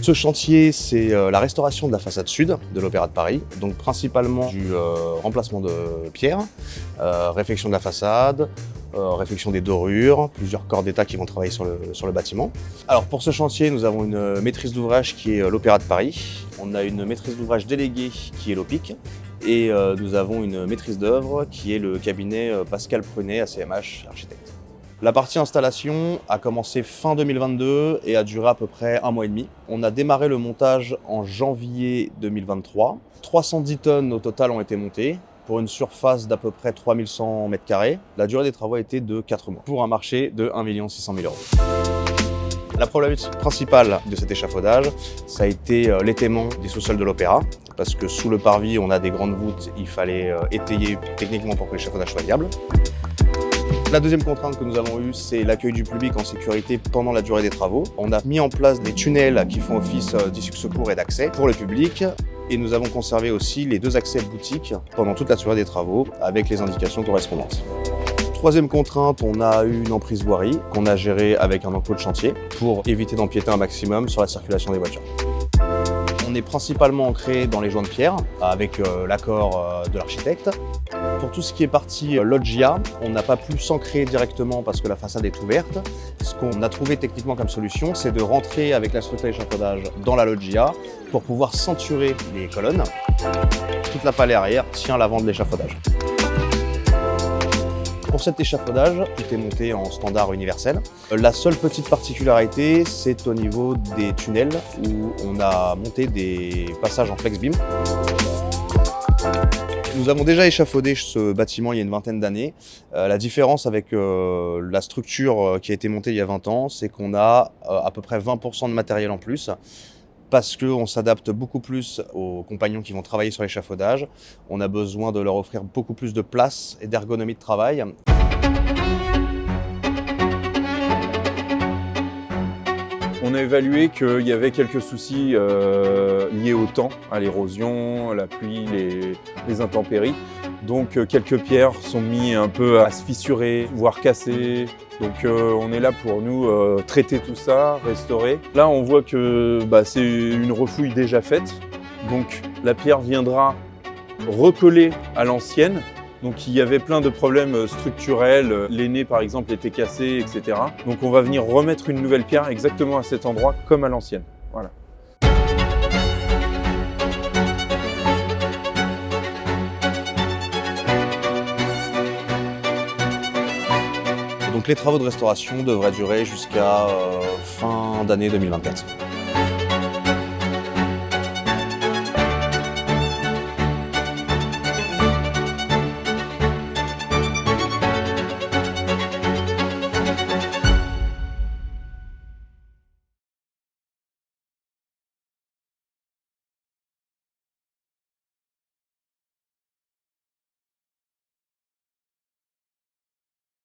Ce chantier, c'est la restauration de la façade sud de l'Opéra de Paris, donc principalement du remplacement de pierre, réfection de la façade, réfection des dorures, plusieurs corps d'état qui vont travailler sur le bâtiment. Alors pour ce chantier, nous avons une maîtrise d'ouvrage qui est l'Opéra de Paris, on a une maîtrise d'ouvrage déléguée qui est l'OPIC, et nous avons une maîtrise d'œuvre qui est le cabinet Pascal Prunet, ACMH, architecte. La partie installation a commencé fin 2022 et a duré à peu près 1 mois et demi. On a démarré le montage en janvier 2023. 310 tonnes au total ont été montées pour une surface d'à peu près 3100 m². La durée des travaux a été de 4 mois pour un marché de 1 600 000 €. La problématique principale de cet échafaudage, ça a été l'étaiement des sous-sols de l'Opéra, parce que sous le parvis, on a des grandes voûtes, il fallait étayer techniquement pour que l'échafaudage soit viable. La deuxième contrainte que nous avons eue, c'est l'accueil du public en sécurité pendant la durée des travaux. On a mis en place des tunnels qui font office d'issue de secours et d'accès pour le public. Et nous avons conservé aussi les 2 accès boutiques pendant toute la durée des travaux avec les indications correspondantes. Troisième contrainte, on a eu une emprise voirie qu'on a gérée avec un enclos de chantier pour éviter d'empiéter un maximum sur la circulation des voitures. On est principalement ancré dans les joints de pierre avec l'accord de l'architecte. Pour tout ce qui est partie loggia, on n'a pas pu s'ancrer directement parce que la façade est ouverte. Ce qu'on a trouvé techniquement comme solution, c'est de rentrer avec la structure d'échafaudage dans la loggia pour pouvoir centurer les colonnes. Toute la palaie arrière tient l'avant de l'échafaudage. Pour cet échafaudage, tout est monté en standard universel. La seule petite particularité, c'est au niveau des tunnels où on a monté des passages en flex beam. Nous avons déjà échafaudé ce bâtiment il y a une vingtaine d'années. La différence avec la structure qui a été montée il y a 20 ans, c'est qu'on a à peu près 20% de matériel en plus, parce qu'on s'adapte beaucoup plus aux compagnons qui vont travailler sur l'échafaudage. On a besoin de leur offrir beaucoup plus de place et d'ergonomie de travail. On a évalué qu'il y avait quelques soucis liés au temps, à l'érosion, la pluie, les intempéries. Donc quelques pierres sont mises un peu à se fissurer, voire casser. Donc on est là pour nous traiter tout ça, restaurer. Là on voit que c'est une refouille déjà faite. Donc la pierre viendra recoller à l'ancienne. Donc il y avait plein de problèmes structurels, l'aîné par exemple était cassé, etc. Donc on va venir remettre une nouvelle pierre exactement à cet endroit comme à l'ancienne. Voilà. Donc les travaux de restauration devraient durer jusqu'à fin d'année 2024.